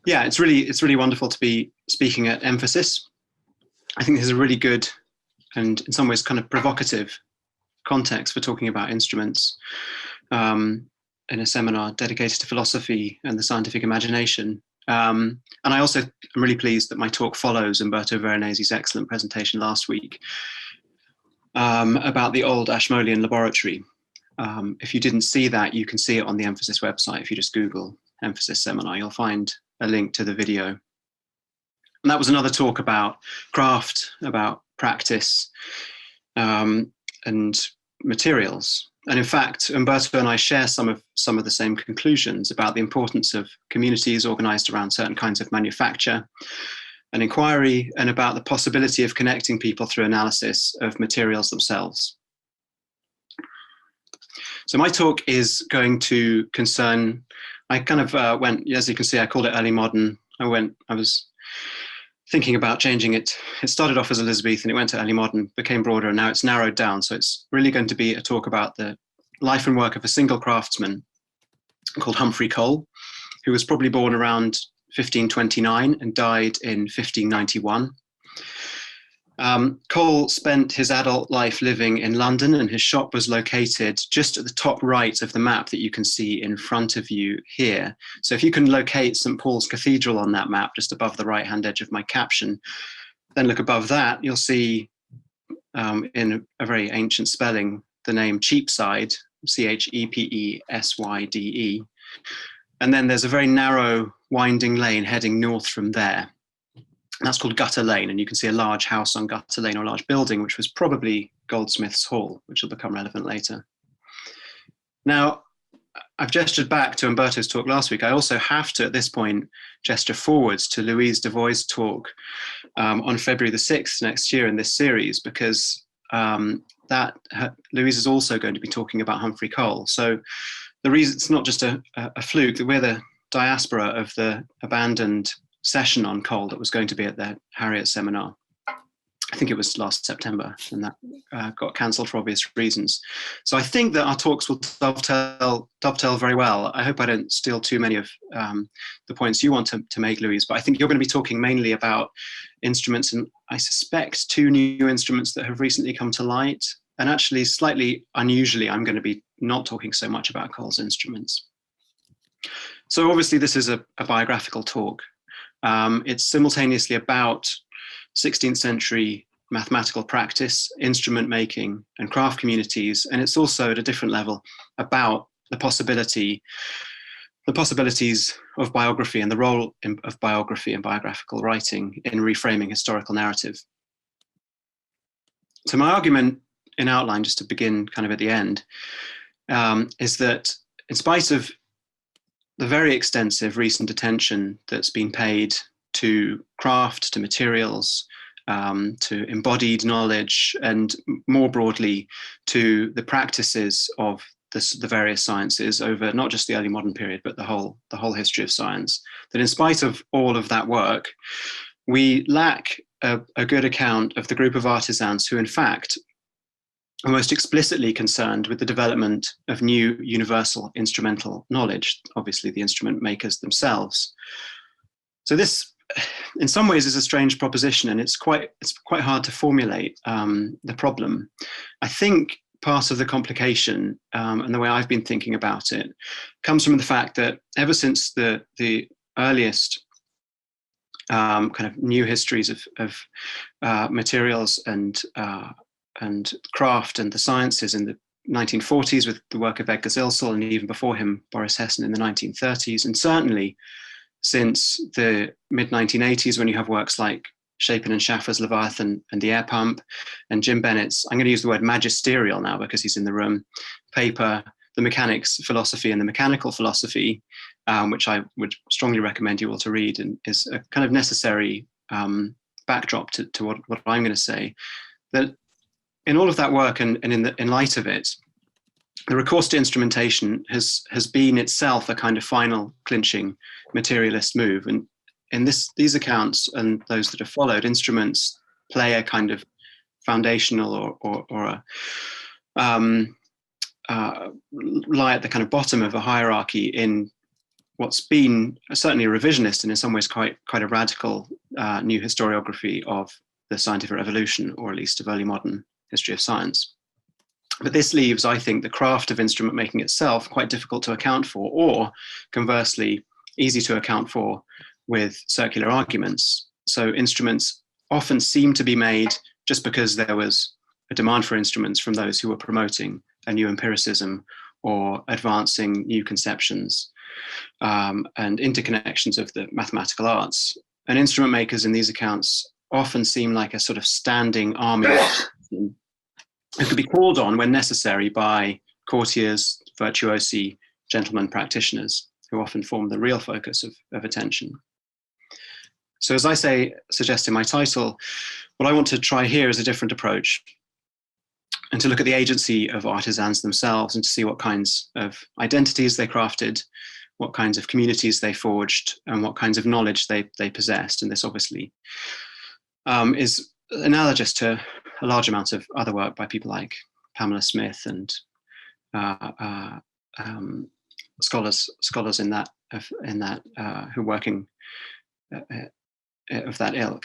Yeah, it's really wonderful to be speaking at Emphasis. I think this is a really good and in some ways kind of provocative context for talking about instruments in a seminar dedicated to philosophy and the scientific imagination. And I also am really pleased that my talk follows Umberto Veronese's excellent presentation last week about the old Ashmolean laboratory. If you didn't see that, you can see it on the Emphasis website. If you just Google Emphasis seminar, you'll find a link to the video. And that was another talk about craft, about practice, and materials. And in fact, Umberto and I share some of the same conclusions about the importance of communities organized around certain kinds of manufacture and inquiry, and about the possibility of connecting people through analysis of materials themselves. So my talk is going to concern, I kind of went, as you can see, I called it early modern. I was thinking about changing it. It started off as Elizabethan, it went to early modern, became broader, and now it's narrowed down. So it's really going to be a talk about the life and work of a single craftsman called Humphrey Cole, who was probably born around 1529 and died in 1591. Cole spent his adult life living in London, and his shop was located just at the top right of the map that you can see in front of you here. So if you can locate St. Paul's Cathedral on that map, just above the right-hand edge of my caption, then look above that, you'll see in a very ancient spelling, the name Cheapside, Chepesyde. And then there's a very narrow winding lane heading north from there. That's called Gutter Lane, and you can see a large house on Gutter Lane, or a large building, which was probably Goldsmith's Hall, which will become relevant later. Now, I've gestured back to Umberto's talk last week. I also have to, at this point, gesture forwards to Louise Devoy's talk on February the 6th next year in this series, because Louise is also going to be talking about Humphrey Cole. So the reason it's not just a fluke that we're the diaspora of the abandoned session on Cole that was going to be at the Harriet seminar. I think it was last September, and that got cancelled for obvious reasons. So I think that our talks will dovetail very well. I hope I don't steal too many of the points you want to make, Louise, but I think you're going to be talking mainly about instruments, and I suspect 2 new instruments that have recently come to light. And actually, slightly unusually, I'm going to be not talking so much about Cole's instruments. So obviously this is a biographical talk. It's simultaneously about 16th century mathematical practice, instrument making, and craft communities. And it's also at a different level about the possibilities of biography and the role of biography and biographical writing in reframing historical narrative. So my argument in outline, just to begin kind of at the end, is that in spite of the very extensive recent attention that's been paid to craft, to materials, to embodied knowledge, and more broadly to the practices of the various sciences over not just the early modern period, but the whole history of science, that in spite of all of that work, we lack a good account of the group of artisans who in fact are most explicitly concerned with the development of new universal instrumental knowledge, obviously the instrument makers themselves. So this, in some ways, is a strange proposition, and it's quite hard to formulate the problem. I think part of the complication, and the way I've been thinking about it, comes from the fact that ever since the earliest kind of new histories of materials and craft and the sciences in the 1940s with the work of Edgar Zilsel, and even before him, Boris Hessen in the 1930s, and certainly since the mid-1980s when you have works like Chapin and Schaffer's Leviathan and the Air Pump, and Jim Bennett's, I'm going to use the word magisterial now because he's in the room, paper, The Mechanics Philosophy and the Mechanical Philosophy, which I would strongly recommend you all to read, and is a kind of necessary backdrop to what I'm going to say. That in all of that work and in light of it, the recourse to instrumentation has been itself a kind of final clinching materialist move. And in these accounts and those that have followed, instruments play a kind of foundational or lie at the kind of bottom of a hierarchy in what's been certainly a revisionist and in some ways quite a radical new historiography of the scientific revolution, or at least of early modern history of science. But this leaves, I think, the craft of instrument making itself quite difficult to account for, or conversely, easy to account for with circular arguments. So instruments often seem to be made just because there was a demand for instruments from those who were promoting a new empiricism or advancing new conceptions and interconnections of the mathematical arts. And instrument makers in these accounts often seem like a sort of standing army who could be called on when necessary by courtiers, virtuosi, gentlemen practitioners, who often form the real focus of attention. So as I suggest in my title, what I want to try here is a different approach, and to look at the agency of artisans themselves and to see what kinds of identities they crafted, what kinds of communities they forged, and what kinds of knowledge they possessed. And this obviously is analogous to a large amount of other work by people like Pamela Smith and scholars in that who are working of that ilk.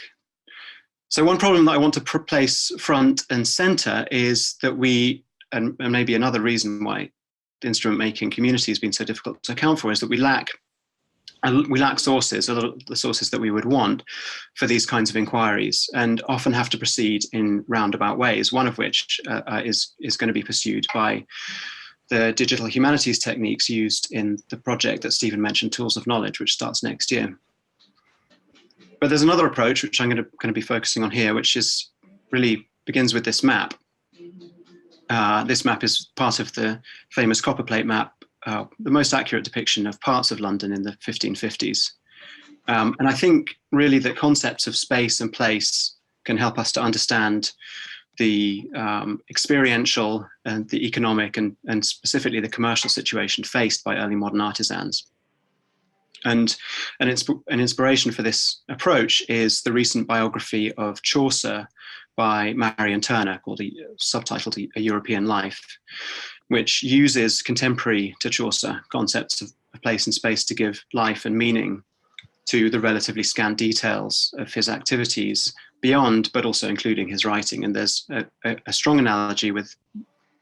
So one problem that I want to place front and center is that we, and maybe another reason why the instrument making community has been so difficult to account for, is that we lack sources, or the sources that we would want for these kinds of inquiries, and often have to proceed in roundabout ways, one of which is going to be pursued by the digital humanities techniques used in the project that Stephen mentioned, Tools of Knowledge, which starts next year. But there's another approach, which I'm going to be focusing on here, which is really begins with this map. This map is part of the famous copperplate map, the most accurate depiction of parts of London in the 1550s. And I think really that concepts of space and place can help us to understand the experiential and the economic and specifically the commercial situation faced by early modern artisans. And an inspiration for this approach is the recent biography of Chaucer by Marion Turner, called subtitled A European Life, which uses contemporary to Chaucer concepts of place and space to give life and meaning to the relatively scant details of his activities beyond, but also including his writing. And there's a strong analogy with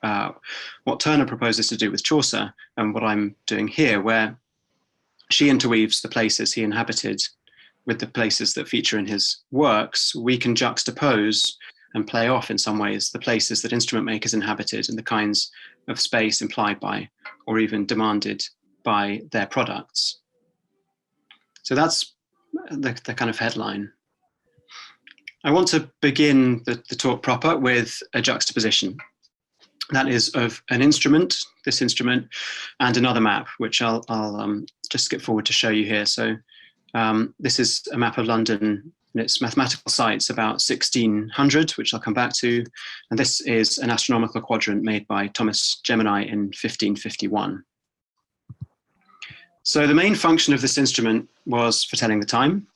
what Turner proposes to do with Chaucer and what I'm doing here, where she interweaves the places he inhabited with the places that feature in his works. We can juxtapose and play off in some ways the places that instrument makers inhabited and the kinds of space implied by or even demanded by their products. So that's the kind of headline. I want to begin the talk proper with a juxtaposition. That is of an instrument, this instrument, and another map, which I'll just skip forward to show you here. So this is a map of London and its mathematical sites about 1600, which I'll come back to. And this is an astronomical quadrant made by Thomas Gemini in 1551. So the main function of this instrument was for telling the time.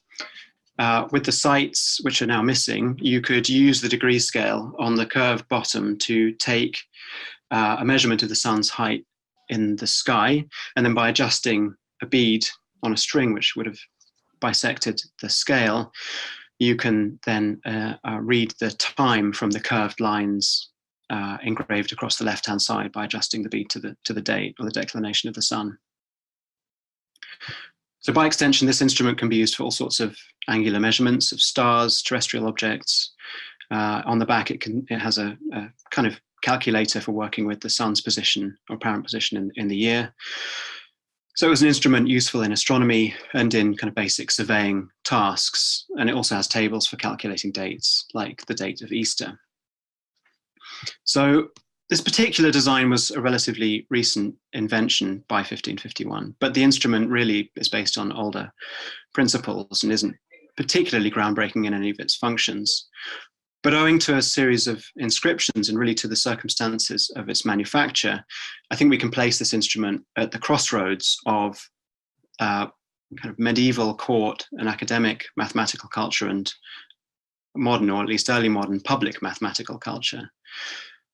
With the sites, which are now missing, you could use the degree scale on the curved bottom to take a measurement of the sun's height in the sky, and then by adjusting a bead on a string, which would have bisected the scale, you can then read the time from the curved lines engraved across the left-hand side by adjusting the bead to the date or the declination of the sun. So by extension, this instrument can be used for all sorts of angular measurements of stars, terrestrial objects. On the back, it has a kind of calculator for working with the sun's position or apparent position in the year. So it was an instrument useful in astronomy and in kind of basic surveying tasks. And it also has tables for calculating dates, like the date of Easter. So this particular design was a relatively recent invention by 1551, but the instrument really is based on older principles and isn't particularly groundbreaking in any of its functions. But owing to a series of inscriptions and really to the circumstances of its manufacture, I think we can place this instrument at the crossroads of kind of medieval court and academic mathematical culture and modern, or at least early modern, public mathematical culture.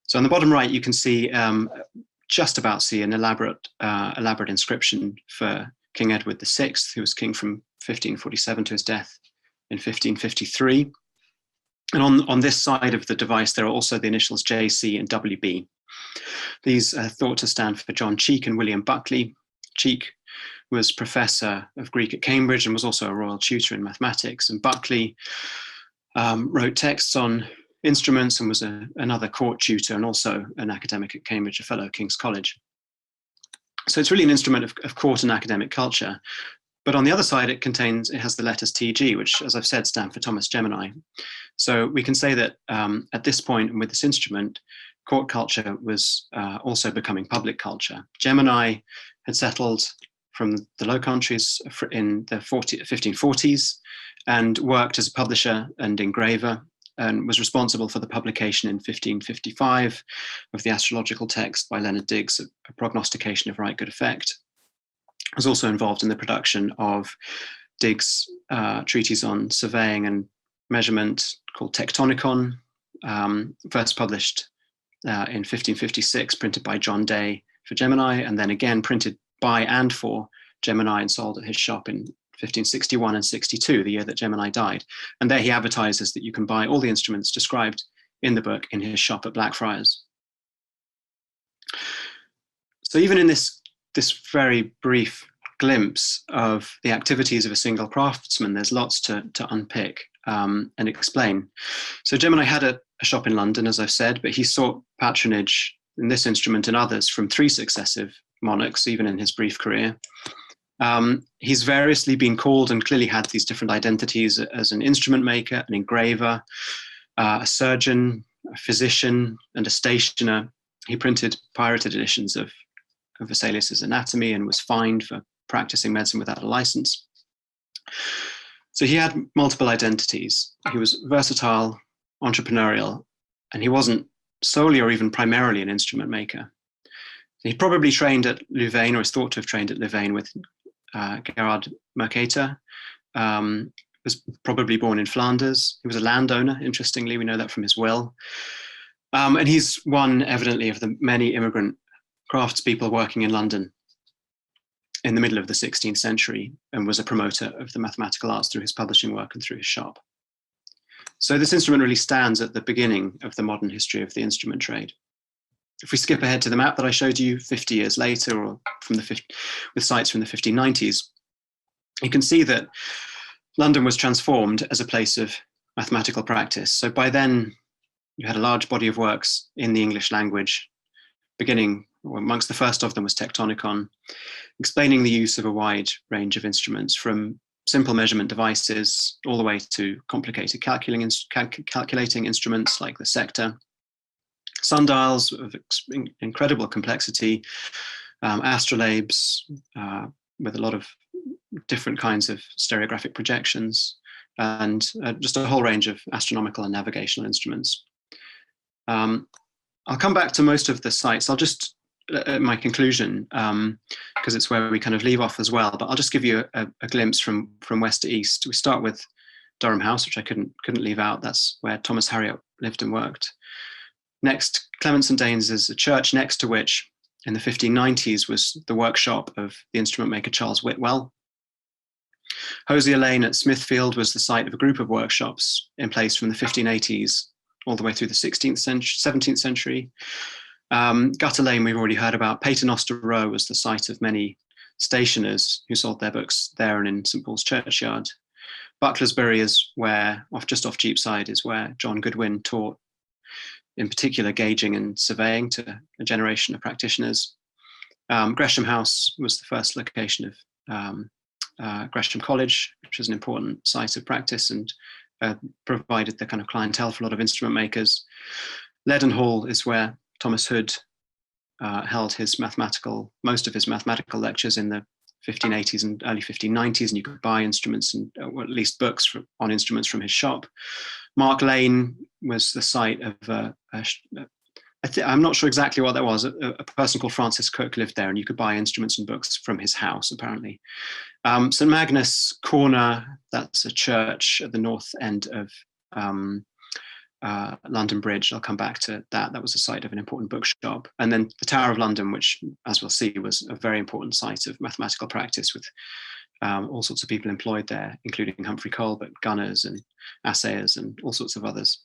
So on the bottom right, you can see just about an elaborate inscription for King Edward VI, who was king from 1547 to his death in 1553. And on this side of the device, there are also the initials JC and WB. These are thought to stand for John Cheek and William Buckley. Cheek was professor of Greek at Cambridge and was also a royal tutor in mathematics. And Buckley wrote texts on instruments and was another court tutor and also an academic at Cambridge, a fellow at King's College. So it's really an instrument of court and academic culture. But on the other side, it has the letters TG, which, as I've said, stand for Thomas Gemini. So we can say that at this point, and with this instrument, court culture was also becoming public culture. Gemini had settled from the Low Countries in the 1540s and worked as a publisher and engraver, and was responsible for the publication in 1555 of the astrological text by Leonard Digges, a prognostication of right good effect. Was also involved in the production of Digges' treatise on surveying and measurement called Tectonicon, first published in 1556, printed by John Day for Gemini, and then again printed by and for Gemini and sold at his shop in 1561 and 62, the year that Gemini died. And there he advertises that you can buy all the instruments described in the book in his shop at Blackfriars. So even in this very brief glimpse of the activities of a single craftsman, there's lots to unpick and explain. So Gemini had a shop in London, as I've said, but he sought patronage in this instrument and others from 3 successive monarchs, even in his brief career. He's variously been called and clearly had these different identities as an instrument maker, an engraver, a surgeon, a physician, and a stationer. He printed pirated editions of Vesalius's Anatomy and was fined for practicing medicine without a license. So he had multiple identities. He was versatile, entrepreneurial, and he wasn't solely or even primarily an instrument maker. He probably trained at Louvain, or is thought to have trained at Louvain with Gerard Mercator. Was probably born in Flanders. He was a landowner, interestingly, we know that from his will. And he's one, evidently, of the many immigrant craftspeople working in London in the middle of the 16th century, and was a promoter of the mathematical arts through his publishing work and through his shop. So this instrument really stands at the beginning of the modern history of the instrument trade. If we skip ahead to the map that I showed you 50 years later, or with sites from the 1590s, you can see that London was transformed as a place of mathematical practice. So by then, you had a large body of works in the English language, beginning, or amongst the first of them was Tectonicon, explaining the use of a wide range of instruments, from simple measurement devices all the way to complicated calculating instruments like the sector, sundials of incredible complexity, astrolabes with a lot of different kinds of stereographic projections, and just a whole range of astronomical and navigational instruments. I'll come back to most of the sites. I'll just, at my conclusion, because it's where we kind of leave off as well, but I'll just give you a glimpse from west to east. We start with Durham House, which I couldn't leave out. That's where Thomas Harriot lived and worked. Next, Clements and Danes is a church next to which, in the 1590s, was the workshop of the instrument maker Charles Whitwell. Hosier Lane at Smithfield was the site of a group of workshops in place from the 1580s all the way through the 16th century, 17th century. Gutter Lane, we've already heard about. Paternoster Row was the site of many stationers who sold their books there and in St Paul's Churchyard. Bucklersbury is where, just off Cheapside, is where John Goodwin taught, in particular, gauging and surveying to a generation of practitioners. Gresham House was the first location of Gresham College, which was an important site of practice and provided the kind of clientele for a lot of instrument makers. Leadenhall is where Thomas Hood held most of his mathematical lectures in the 1580s and early 1590s, and you could buy instruments or at least books on instruments from his shop. Mark Lane was the site of I'm not sure exactly what that was. A person called Francis Cook lived there, and you could buy instruments and books from his house, apparently. St Magnus Corner, that's a church at the north end of London Bridge. I'll come back to that. That was the site of an important bookshop. And then the Tower of London, which, as we'll see, was a very important site of mathematical practice with all sorts of people employed there, including Humphrey Cole, but gunners and assayers and all sorts of others.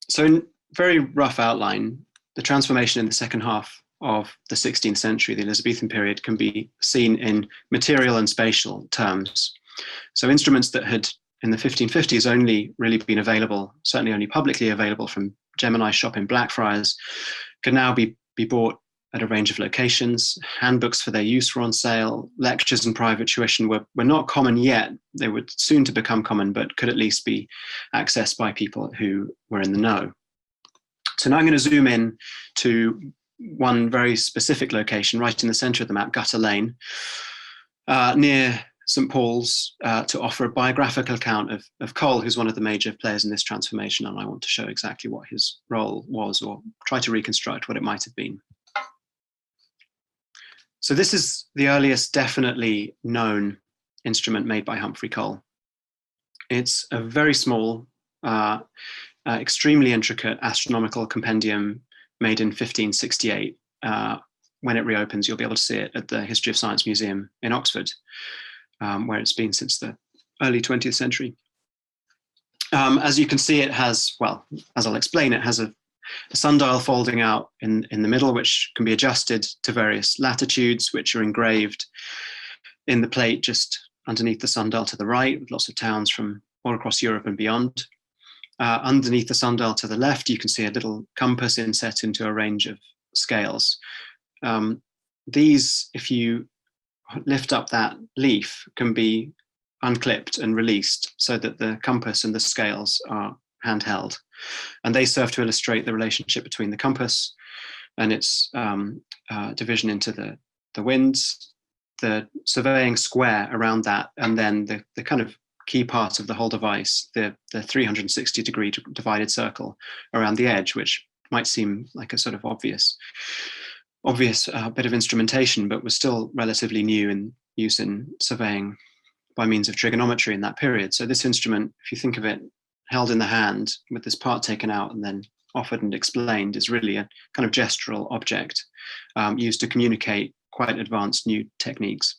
So in very rough outline, the transformation in the second half of the 16th century, the Elizabethan period, can be seen in material and spatial terms. So instruments that had in the 1550s only really been available, certainly only publicly available from Gemini's shop in Blackfriars, can now be bought at a range of locations. Handbooks for their use were on sale. Lectures and private tuition were not common yet. They were soon to become common, but could at least be accessed by people who were in the know. So now I'm going to zoom in to one very specific location right in the center of the map, Gutter Lane, near St. Paul's, to offer a biographical account of Cole, who's one of the major players in this transformation. And I want to show exactly what his role was, or try to reconstruct what it might have been. So this is the earliest definitely known instrument made by Humphrey Cole. It's a very small, extremely intricate astronomical compendium made in 1568. When it reopens, you'll be able to see it at the History of Science Museum in Oxford, where it's been since the early 20th century. As you can see, it has, well, as I'll explain, it has a sundial folding out in the middle, which can be adjusted to various latitudes, which are engraved in the plate just underneath the sundial to the right, with lots of towns from all across Europe and beyond. Underneath the sundial to the left, you can see a little compass inset into a range of scales. These, if you lift up that leaf, can be unclipped and released so that the compass and the scales are handheld. And they serve to illustrate the relationship between the compass and its division into the winds, the surveying square around that, and then the kind of key part of the whole device, the 360-degree divided circle around the edge, which might seem like a sort of obvious bit of instrumentation, but was still relatively new in use in surveying by means of trigonometry in that period. So this instrument, if you think of it held in the hand with this part taken out and then offered and explained, is really a kind of gestural object used to communicate quite advanced new techniques.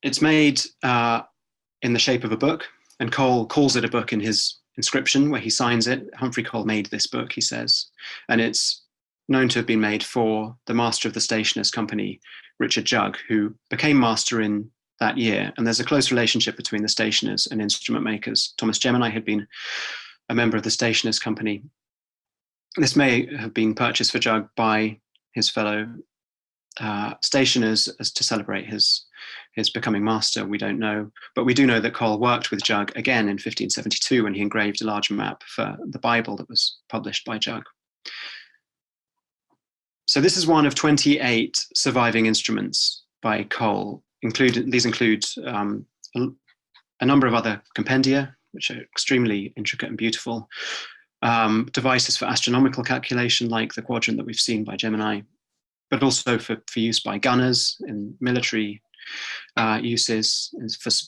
It's made in the shape of a book, and Cole calls it a book in his inscription where he signs it. Humphrey Cole made this book, he says, and it's known to have been made for the master of the Stationers' Company, Richard Jugg, who became master in that year. And there's a close relationship between the stationers and instrument makers. Thomas Gemini had been a member of the Stationers' Company. This may have been purchased for Jugg by his fellow stationers as to celebrate his becoming master. We don't know, but we do know that Cole worked with Jugg again in 1572 when he engraved a large map for the Bible that was published by Jugg. So this is one of 28 surviving instruments by Cole. These include a number of other compendia, which are extremely intricate and beautiful, devices for astronomical calculation, like the quadrant that we've seen by Gemini, but also for use by gunners in military uses,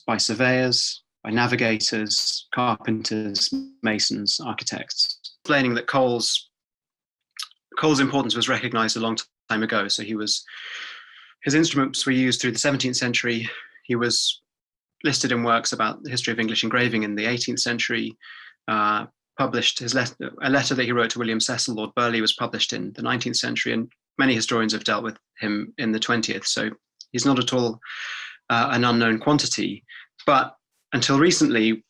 by surveyors, by navigators, carpenters, masons, architects. Explaining that Cole's importance was recognized a long time ago. So his instruments were used through the 17th century. He was listed in works about the history of English engraving in the 18th century, published a letter that he wrote to William Cecil, Lord Burleigh, was published in the 19th century, and many historians have dealt with him in the 20th. So he's not at all an unknown quantity. But until recently,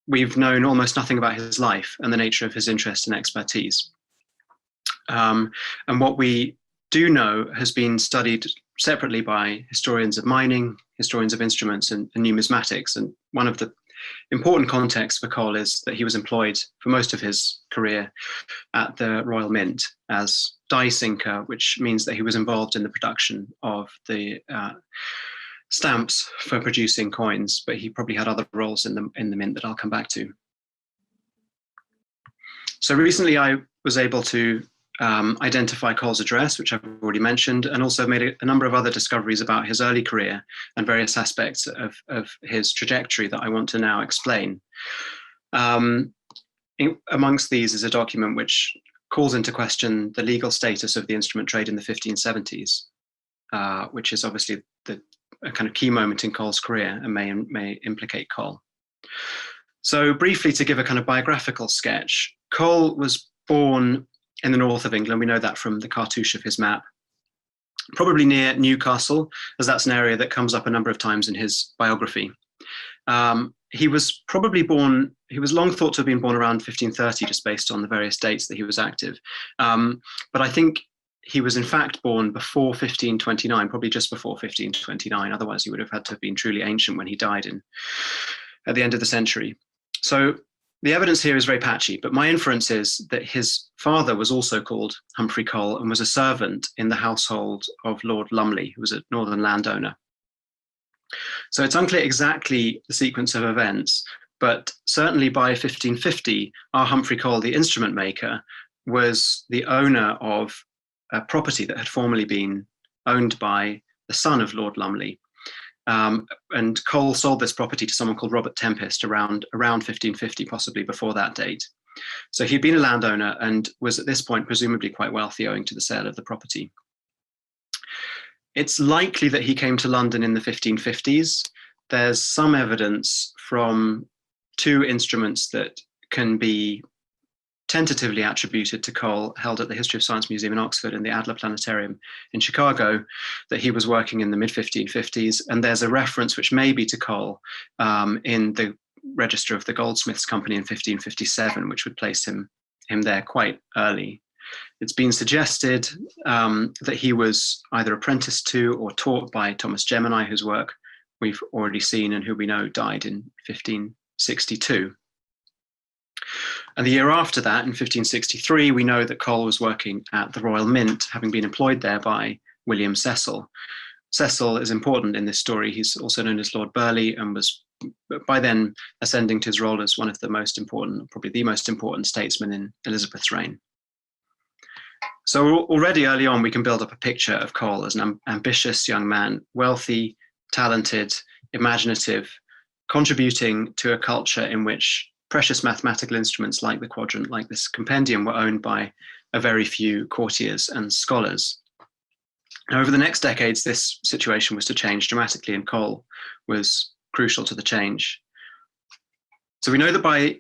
we've known almost nothing about his life and the nature of his interest and expertise. And what we do know has been studied separately by historians of mining, historians of instruments, and numismatics. And one of the important contexts for Cole is that he was employed for most of his career at the Royal Mint as die sinker, which means that he was involved in the production of the stamps for producing coins, but he probably had other roles in the mint that I'll come back to. So recently I was able to identify Cole's address, which I've already mentioned, and also made a number of other discoveries about his early career and various aspects of his trajectory that I want to now explain. Amongst these is a document which calls into question the legal status of the instrument trade in the 1570s, which is obviously a kind of key moment in Cole's career and may implicate Cole. So briefly, to give a kind of biographical sketch, Cole was born in the north of England. We know that from the cartouche of his map, probably near Newcastle, as that's an area that comes up a number of times in his biography. He was long thought to have been born around 1530, just based on the various dates that he was active. But I think he was in fact born before 1529, probably just before 1529. Otherwise, he would have had to have been truly ancient when he died at the end of the century. So the evidence here is very patchy, but my inference is that his father was also called Humphrey Cole and was a servant in the household of Lord Lumley, who was a northern landowner. So it's unclear exactly the sequence of events, but certainly by 1550, our Humphrey Cole, the instrument maker, was the owner of a property that had formerly been owned by the son of Lord Lumley. And Cole sold this property to someone called Robert Tempest around 1550, possibly before that date. So he'd been a landowner and was at this point presumably quite wealthy owing to the sale of the property. It's likely that he came to London in the 1550s. There's some evidence from two instruments that can be tentatively attributed to Cole, held at the History of Science Museum in Oxford and the Adler Planetarium in Chicago, that he was working in the mid-1550s. And there's a reference which may be to Cole in the register of the Goldsmiths Company in 1557, which would place him there quite early. It's been suggested that he was either apprenticed to or taught by Thomas Gemini, whose work we've already seen and who we know died in 1562. And the year after that, in 1563, we know that Cole was working at the Royal Mint, having been employed there by William Cecil. Cecil is important in this story. He's also known as Lord Burleigh and was by then ascending to his role as one of the most important, probably the most important statesman in Elizabeth's reign. So already early on, we can build up a picture of Cole as an ambitious young man, wealthy, talented, imaginative, contributing to a culture in which precious mathematical instruments like the quadrant, like this compendium, were owned by a very few courtiers and scholars. Now, over the next decades, this situation was to change dramatically, and Cole was crucial to the change. So we know that by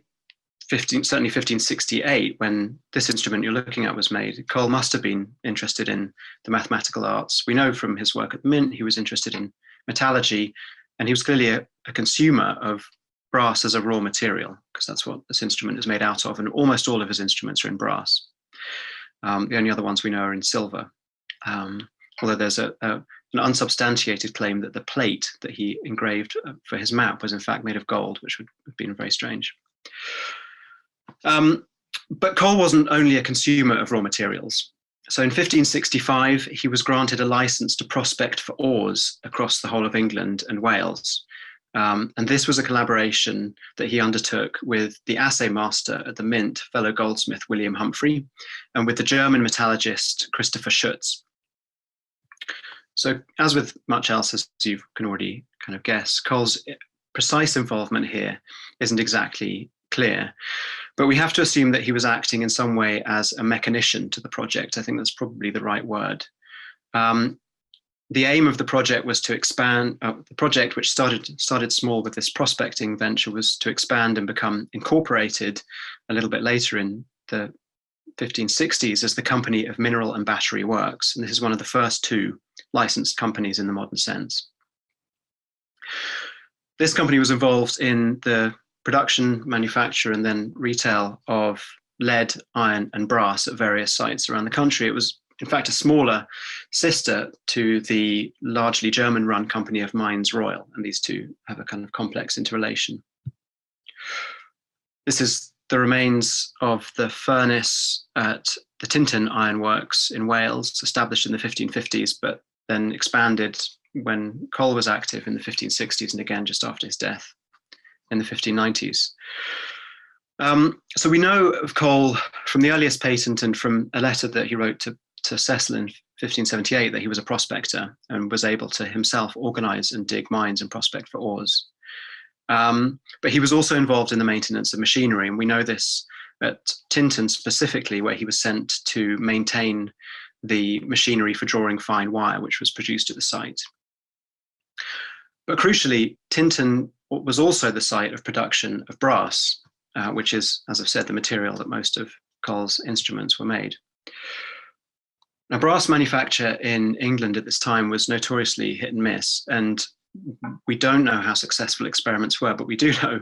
certainly 1568, when this instrument you're looking at was made, Cole must have been interested in the mathematical arts. We know from his work at the Mint, he was interested in metallurgy, and he was clearly a consumer of brass as a raw material, because that's what this instrument is made out of, and almost all of his instruments are in brass. The only other ones we know are in silver, although there's an unsubstantiated claim that the plate that he engraved for his map was in fact made of gold, which would have been very strange. But Cole wasn't only a consumer of raw materials. So in 1565, he was granted a license to prospect for ores across the whole of England and Wales. And this was a collaboration that he undertook with the assay master at the Mint, fellow goldsmith William Humphrey, and with the German metallurgist Christopher Schutz. So as with much else, as you can already kind of guess, Cole's precise involvement here isn't exactly clear, but we have to assume that he was acting in some way as a mechanician to the project. I think that's probably the right word. The aim of the project was to expand. The project, which started small with this prospecting venture, was to expand and become incorporated a little bit later in the 1560s as the Company of Mineral and Battery Works. And this is one of the first two licensed companies in the modern sense. This company was involved in the production, manufacture, and then retail of lead, iron, and brass at various sites around the country. It was, in fact, a smaller sister to the largely German-run Company of Mines Royal, and these two have a kind of complex interrelation. This is the remains of the furnace at the Tintern Iron Works in Wales, established in the 1550s, but then expanded when Cole was active in the 1560s, and again just after his death in the 1590s. So we know of Cole from the earliest patent and from a letter that he wrote to Cecil in 1578 that he was a prospector and was able to himself organize and dig mines and prospect for ores. But he was also involved in the maintenance of machinery, and we know this at Tintern specifically, where he was sent to maintain the machinery for drawing fine wire, which was produced at the site. But crucially, Tintern was also the site of production of brass, which is, as I've said, the material that most of Cole's instruments were made. Now, brass manufacture in England at this time was notoriously hit and miss, and we don't know how successful experiments were, but we do know,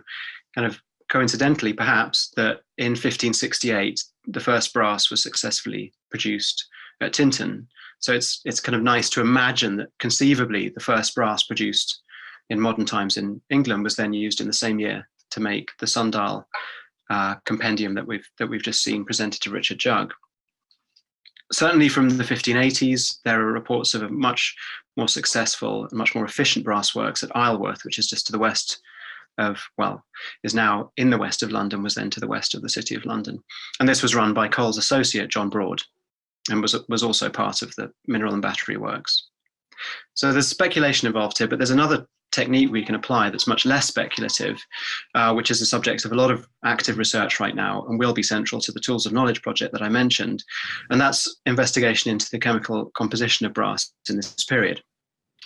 kind of coincidentally perhaps, that in 1568, the first brass was successfully produced at Tintern. So it's kind of nice to imagine that conceivably the first brass produced in modern times in England was then used in the same year to make the sundial compendium that we've just seen presented to Richard Jugg. Certainly from the 1580s, there are reports of a much more successful and much more efficient brass works at Isleworth, which is just to the west of, well, is now in the west of London, was then to the west of the city of London. And this was run by Cole's associate, John Broad, and was also part of the mineral and battery works. So there's speculation involved here, but there's another technique we can apply that's much less speculative, which is the subject of a lot of active research right now and will be central to the Tools of Knowledge project that I mentioned. And that's investigation into the chemical composition of brass in this period.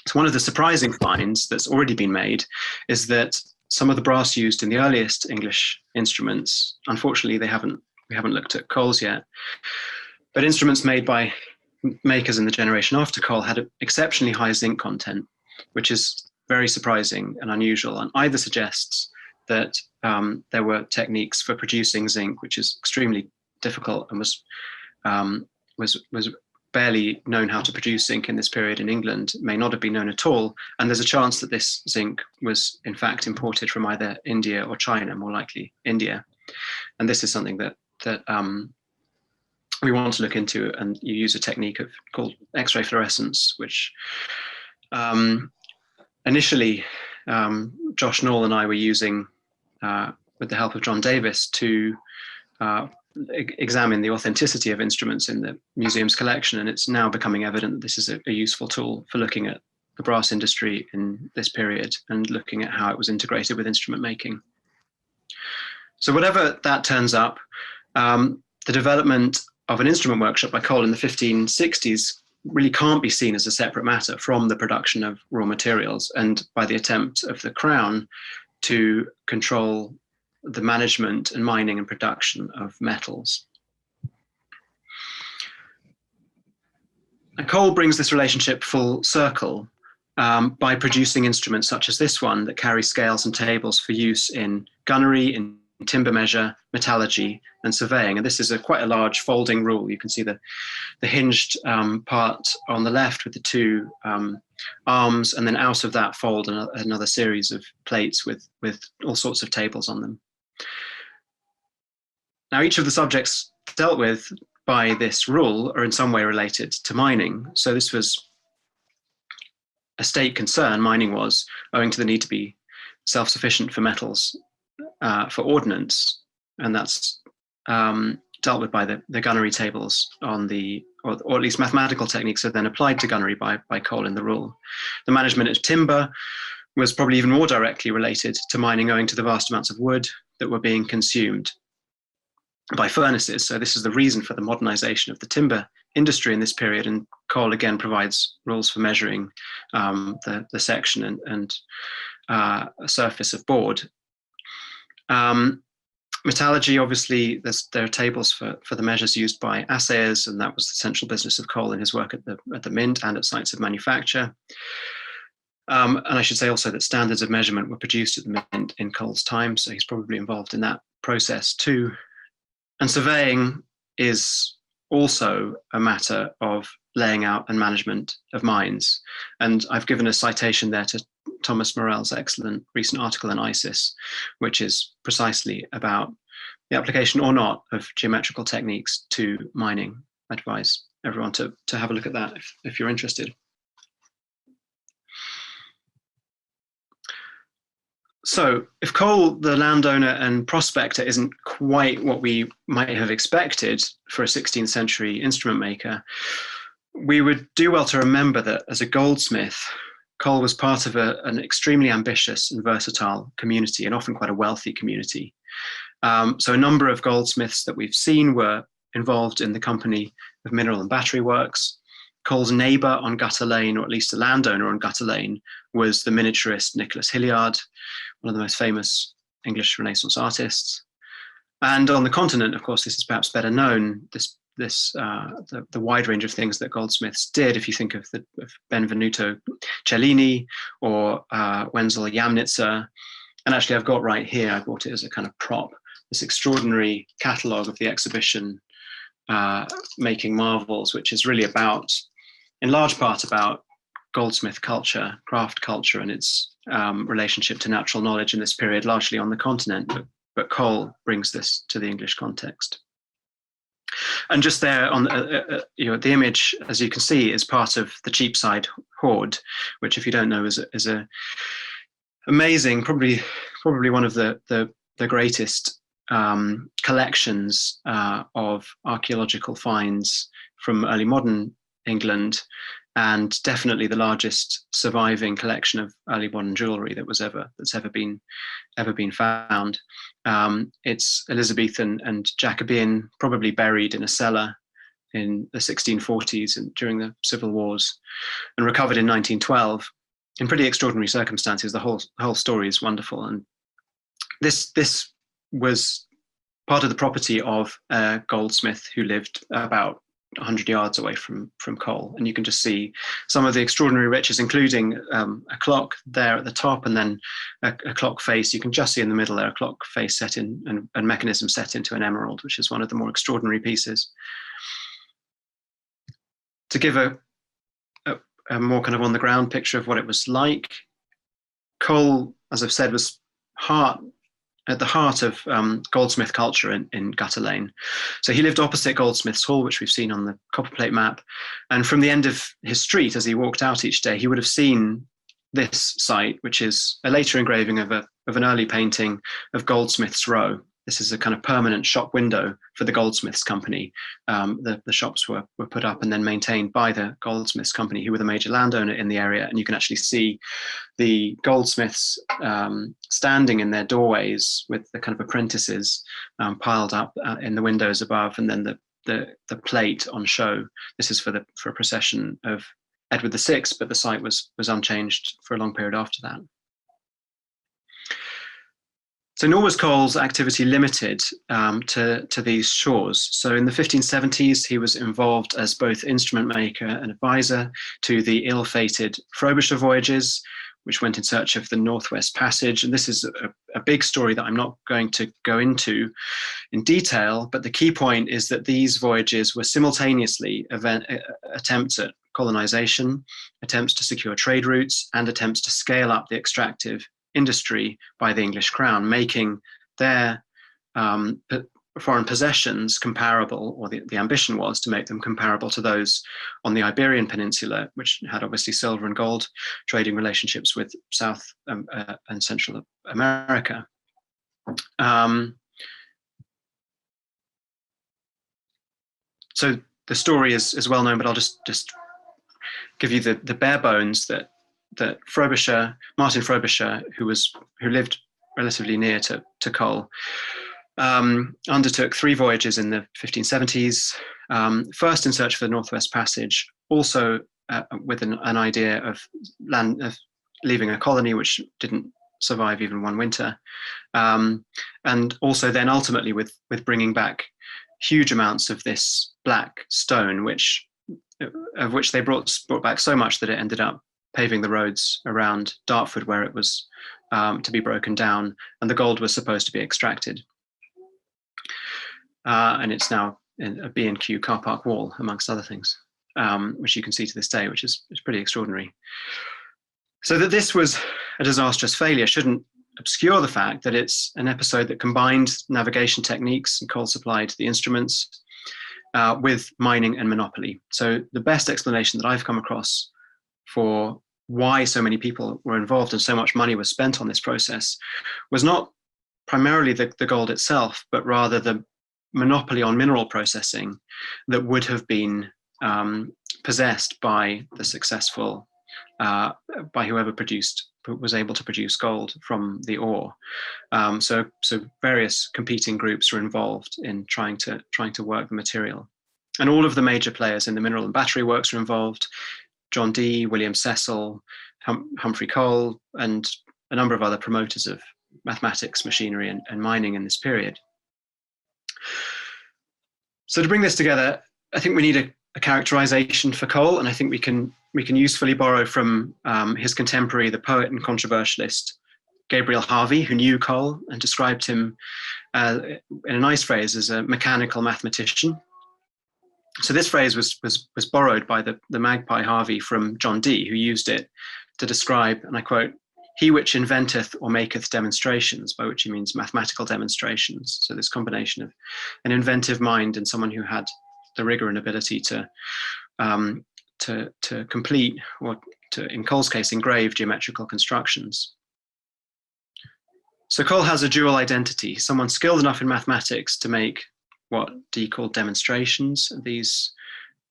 So one of the surprising finds that's already been made is that some of the brass used in the earliest English instruments, unfortunately, we haven't looked at Cole's yet, but instruments made by makers in the generation after Cole had an exceptionally high zinc content, which is very surprising and unusual, and either suggests that there were techniques for producing zinc, which is extremely difficult and was barely known how to produce zinc in this period in England, may not have been known at all, and there's a chance that this zinc was in fact imported from either India or China, more likely India. And this is something that we want to look into, and you use a technique called X-ray fluorescence, which initially, Josh Knoll and I were using, with the help of John Davis, to examine the authenticity of instruments in the museum's collection. And it's now becoming evident that this is a useful tool for looking at the brass industry in this period and looking at how it was integrated with instrument making. So whatever that turns up, the development of an instrument workshop by Cole in the 1560s really can't be seen as a separate matter from the production of raw materials and by the attempt of the Crown to control the management and mining and production of metals. And Cole brings this relationship full circle by producing instruments such as this one that carry scales and tables for use in gunnery, in timber measure, metallurgy, and surveying. And this is quite a large folding rule. You can see the hinged part on the left with the two arms, and then out of that fold another series of plates with all sorts of tables on them. Now, each of the subjects dealt with by this rule are in some way related to mining. So this was a state concern, mining was, owing to the need to be self-sufficient for metals, for ordnance, and that's dealt with by the gunnery tables on the, or at least mathematical techniques are then applied to gunnery by Cole in the rule. The management of timber was probably even more directly related to mining, owing to the vast amounts of wood that were being consumed by furnaces. So this is the reason for the modernization of the timber industry in this period, and Cole again provides rules for measuring the section and a surface of board. Metallurgy, obviously, there are tables for the measures used by assayers, and that was the central business of Cole in his work at the mint and at sites of manufacture. And I should say also that standards of measurement were produced at the mint in Cole's time, so he's probably involved in that process too. And surveying is also a matter of laying out and management of mines. And I've given a citation there to Thomas Morell's excellent recent article in ISIS, which is precisely about the application or not of geometrical techniques to mining. I advise everyone to have a look at that if you're interested. So if Cole, the landowner and prospector, isn't quite what we might have expected for a 16th century instrument maker, we would do well to remember that as a goldsmith, Cole was part of an extremely ambitious and versatile community, and often quite a wealthy community. So a number of goldsmiths that we've seen were involved in the company of mineral and battery works. Cole's neighbour on Gutter Lane, or at least a landowner on Gutter Lane, was the miniaturist Nicholas Hilliard, one of the most famous English Renaissance artists. And on the continent, of course, this is perhaps better known, the wide range of things that goldsmiths did. If you think of Benvenuto Cellini or Wenzel Jamnitzer, and actually I've got right here, I bought it as a kind of prop, this extraordinary catalogue of the exhibition, Making Marvels, which is really about, in large part, about goldsmith culture, craft culture, and its relationship to natural knowledge in this period, largely on the continent, but Cole brings this to the English context. And just there on the image, as you can see, is part of the Cheapside hoard, which, if you don't know, is a amazing, probably one of the greatest collections of archaeological finds from early modern England, and definitely the largest surviving collection of early modern jewellery that's ever been found. It's Elizabethan and Jacobean, probably buried in a cellar in the 1640s and during the civil wars, and recovered in 1912 in pretty extraordinary circumstances. The whole story is wonderful, and this was part of the property of a goldsmith who lived about 100 yards away from Cole, and you can just see some of the extraordinary riches, including a clock there at the top, and then a clock face. You can just see in the middle there a clock face set in and mechanism set into an emerald, which is one of the more extraordinary pieces. To give a more kind of on the ground picture of what it was like, Cole, as I've said, was at the heart of goldsmith culture in Gutter Lane. So he lived opposite Goldsmiths Hall, which we've seen on the copperplate map. And from the end of his street, as he walked out each day, he would have seen this site, which is a later engraving of an early painting of Goldsmiths Row. This is a kind of permanent shop window for the Goldsmiths Company. The shops were put up and then maintained by the Goldsmiths Company, who were the major landowner in the area. And you can actually see the goldsmiths standing in their doorways with the kind of apprentices piled up in the windows above, and then the plate on show. This is for a procession of Edward VI, but the site was unchanged for a long period after that. So nor was Cole's activity limited to these shores. So in the 1570s, he was involved as both instrument maker and advisor to the ill-fated Frobisher voyages, which went in search of the Northwest Passage. And this is a big story that I'm not going to go into in detail, but the key point is that these voyages were simultaneously attempts at colonization, attempts to secure trade routes, and attempts to scale up the extractive industry by the English crown, making their foreign possessions comparable, or the ambition was to make them comparable to those on the Iberian Peninsula, which had obviously silver and gold trading relationships with South and Central America. So the story is well known, but I'll just give you the bare bones that Martin Frobisher, who lived relatively near to Cole, undertook 3 voyages in the 1570s, first in search for the Northwest Passage, also with an idea of leaving a colony which didn't survive even one winter, and also then ultimately with bringing back huge amounts of this black stone, of which they brought back so much that it ended up paving the roads around Dartford, where it was to be broken down, and the gold was supposed to be extracted. And it's now in a B&Q car park wall, amongst other things, which you can see to this day, which is pretty extraordinary. So that this was a disastrous failure shouldn't obscure the fact that it's an episode that combined navigation techniques, and Cole supplied the instruments, with mining and monopoly. So the best explanation that I've come across for why so many people were involved and so much money was spent on this process was not primarily the gold itself, but rather the monopoly on mineral processing that would have been possessed by the successful, by whoever was able to produce gold from the ore. So various competing groups were involved in trying to work the material, and all of the major players in the mineral and battery works were involved. John Dee, William Cecil, Humphrey Cole, and a number of other promoters of mathematics, machinery, and mining in this period. So to bring this together, I think we need a characterization for Cole, and I think we can usefully borrow from his contemporary, the poet and controversialist Gabriel Harvey, who knew Cole and described him in a nice phrase as a mechanical mathematician. So this phrase was borrowed by the magpie Harvey from John Dee, who used it to describe, and I quote, "He which inventeth or maketh demonstrations," by which he means mathematical demonstrations. So this combination of an inventive mind and someone who had the rigor and ability to complete, or to, in Cole's case, engrave geometrical constructions. So Cole has a dual identity, someone skilled enough in mathematics to make what Dee called demonstrations. These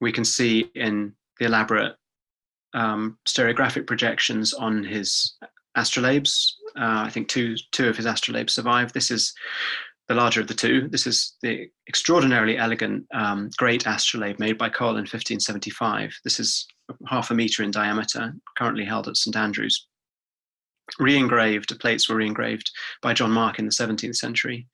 we can see in the elaborate stereographic projections on his astrolabes. I think two of his astrolabes survive. This is the larger of the two. This is the extraordinarily elegant great astrolabe made by Cole in 1575. This is 0.5 meter in diameter, currently held at St Andrews. Re-engraved, the plates were re-engraved by John Mark in the 17th century.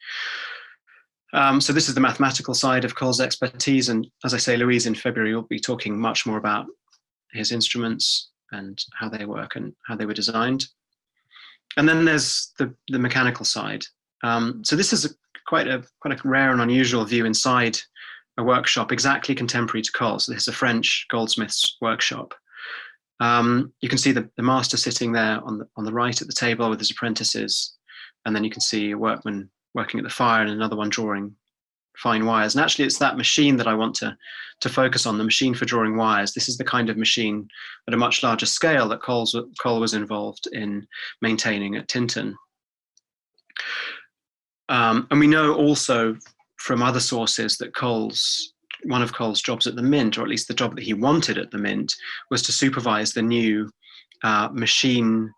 So this is the mathematical side of Cole's expertise. And as I say, Louise in February will be talking much more about his instruments and how they work and how they were designed. And then there's the mechanical side. So this is quite a rare and unusual view inside a workshop exactly contemporary to Cole. So this is a French goldsmith's workshop. You can see the master sitting there on the right at the table with his apprentices, and then you can see a workman working at the fire and another one drawing fine wires. And actually, it's that machine that I want to focus on, the machine for drawing wires. This is the kind of machine at a much larger scale that Cole was involved in maintaining at Tinton. And we know also from other sources that one of Cole's jobs at the Mint, or at least the job that he wanted at the Mint, was to supervise the new machine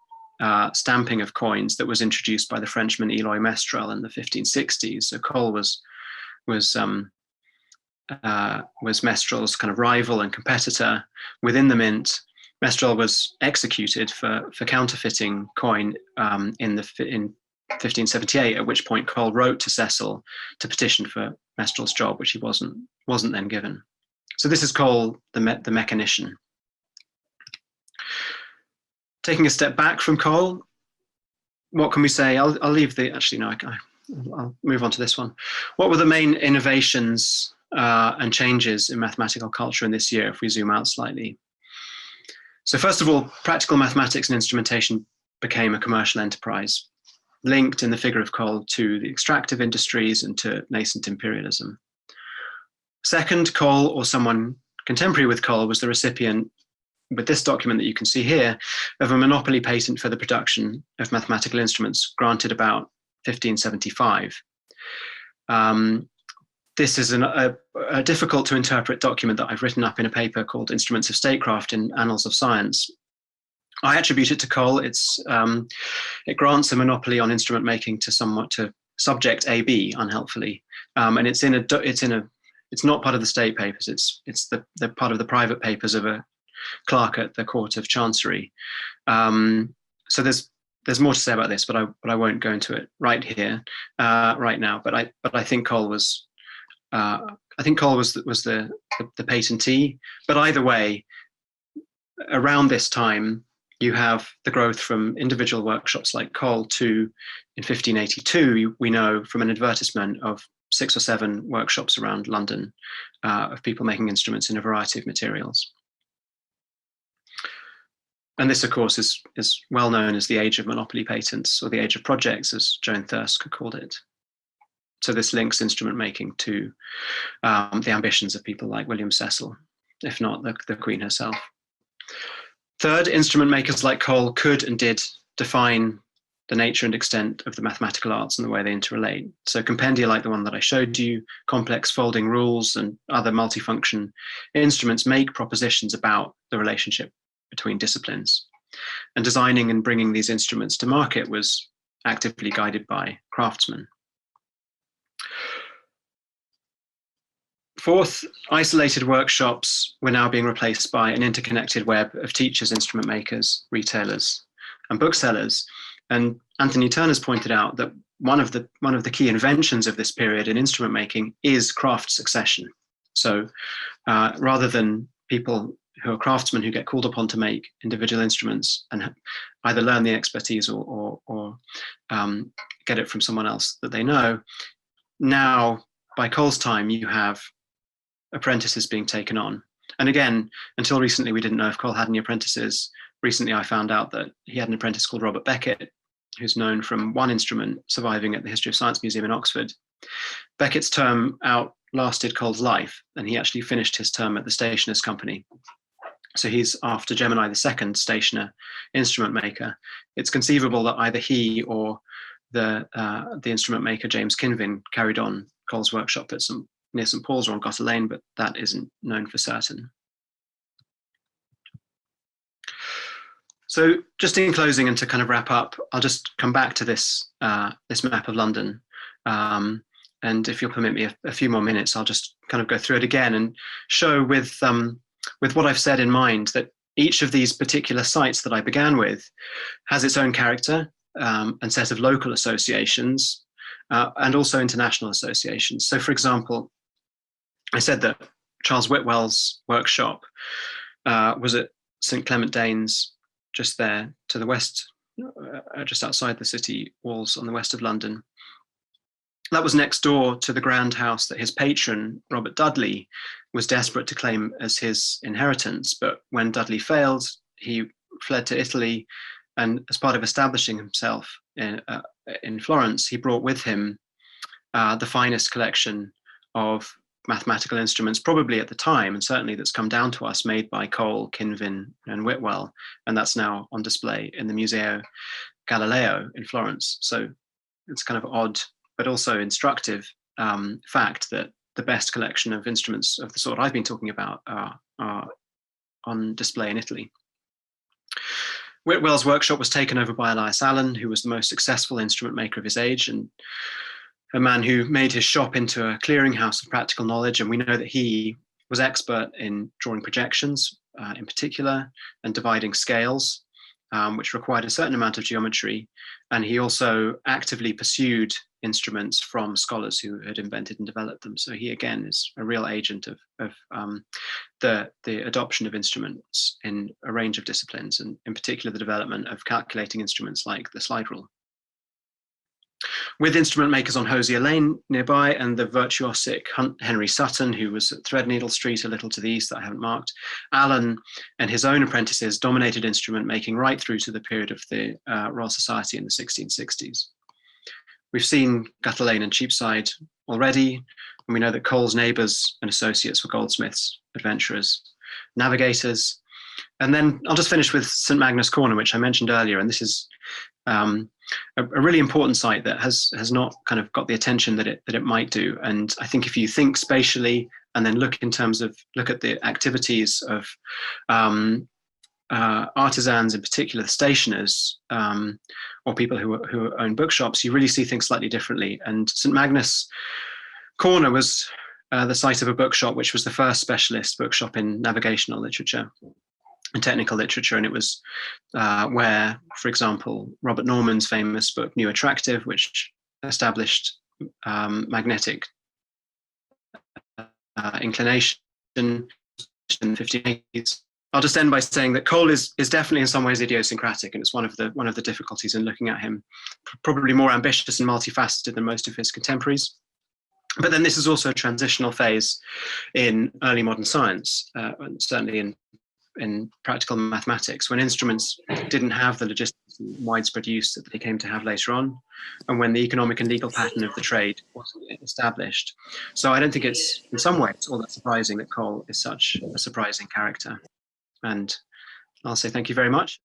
stamping of coins that was introduced by the Frenchman Eloy Mestral in the 1560s. So Cole was Mestral's kind of rival and competitor within the Mint. Mestral was executed for counterfeiting coin in 1578, at which point Cole wrote to Cecil to petition for Mestral's job, which he wasn't then given. So this is Cole, the mechanician. Taking a step back from Cole, what can we say? I'll leave the, actually no, I'll move on to this one. What were the main innovations and changes in mathematical culture in this year, if we zoom out slightly? So first of all, practical mathematics and instrumentation became a commercial enterprise, linked in the figure of Cole to the extractive industries and to nascent imperialism. Second, Cole, or someone contemporary with Cole, was the recipient, with this document that you can see here, of a monopoly patent for the production of mathematical instruments granted about 1575. This is a difficult to interpret document that I've written up in a paper called Instruments of Statecraft in Annals of Science. I attribute it to Cole. It grants a monopoly on instrument making to subject AB, unhelpfully, and it's not part of the state papers. It's the part of the private papers of a clerk at the Court of Chancery. So there's more to say about this, but I won't go into it right here, right now. But I think Cole was the patentee. But either way, around this time, you have the growth from individual workshops like Cole to, in 1582, we know from an advertisement of 6 or 7 workshops around London of people making instruments in a variety of materials. And this, of course, is well known as the age of monopoly patents, or the age of projects, as Joan Thirsk called it. So this links instrument making to the ambitions of people like William Cecil, if not the Queen herself. Third, instrument makers like Cole could and did define the nature and extent of the mathematical arts and the way they interrelate. So compendia like the one that I showed you, complex folding rules and other multifunction instruments make propositions about the relationship between disciplines. And designing and bringing these instruments to market was actively guided by craftsmen. Fourth, isolated workshops were now being replaced by an interconnected web of teachers, instrument makers, retailers, and booksellers. And Anthony Turner's pointed out that one of the key inventions of this period in instrument making is craft succession. So rather than people who are craftsmen who get called upon to make individual instruments and either learn the expertise or get it from someone else that they know, now by Cole's time you have apprentices being taken on. And again, until recently, we didn't know if Cole had any apprentices. Recently, I found out that he had an apprentice called Robert Beckett, who's known from one instrument surviving at the History of Science Museum in Oxford. Beckett's term outlasted Cole's life, and he actually finished his term at the Stationers' Company. So he's, after Gemini II, stationer instrument maker. It's conceivable that either he or the instrument maker James Kinvin carried on Cole's workshop at near St Paul's or on Gotter Lane, but that isn't known for certain. So just in closing and to kind of wrap up, I'll just come back to this map of London. And if you'll permit me a few more minutes, I'll just kind of go through it again and show with what I've said in mind that each of these particular sites that I began with has its own character and set of local associations and also international associations. So for example, I said that Charles Whitwell's workshop was at St Clement Danes, just there to the west, just outside the city walls on the west of London. That was next door to the grand house that his patron, Robert Dudley, was desperate to claim as his inheritance. But when Dudley failed, he fled to Italy, and as part of establishing himself in Florence, he brought with him the finest collection of mathematical instruments, probably at the time, and certainly that's come down to us, made by Cole, Kinvin, and Whitwell, and that's now on display in the Museo Galileo in Florence. So it's kind of odd, but also instructive fact that the best collection of instruments of the sort I've been talking about are on display in Italy. Whitwell's workshop was taken over by Elias Allen, who was the most successful instrument maker of his age, and a man who made his shop into a clearinghouse of practical knowledge. And we know that he was expert in drawing projections in particular and dividing scales, which required a certain amount of geometry. And he also actively pursued instruments from scholars who had invented and developed them. So he again is a real agent of the adoption of instruments in a range of disciplines, and in particular the development of calculating instruments like the slide rule. With instrument makers on Hosier Lane nearby and the virtuosic Henry Sutton, who was at Threadneedle Street a little to the east that I haven't marked, Allen and his own apprentices dominated instrument making right through to the period of the Royal Society in the 1660s. We've seen Gutter Lane and Cheapside already, and we know that Cole's neighbours and associates were goldsmiths, adventurers, navigators. And then I'll just finish with St Magnus Corner, which I mentioned earlier, and this is a really important site that has not kind of got the attention that it might do. And I think if you think spatially and then look at the activities of artisans, in particular the stationers, or people who own bookshops, you really see things slightly differently. And St Magnus Corner was the site of a bookshop which was the first specialist bookshop in navigational literature and technical literature, and it was where, for example, Robert Norman's famous book New Attractive, which established magnetic inclination in the 1580s. I'll just end by saying that Cole is definitely in some ways idiosyncratic, and it's one of the difficulties in looking at him. Probably more ambitious and multifaceted than most of his contemporaries. But then this is also a transitional phase in early modern science, and certainly in practical mathematics, when instruments didn't have the logistics and widespread use that they came to have later on, and when the economic and legal pattern of the trade wasn't established. So I don't think it's, in some ways, all that surprising that Cole is such a surprising character. And I'll say thank you very much.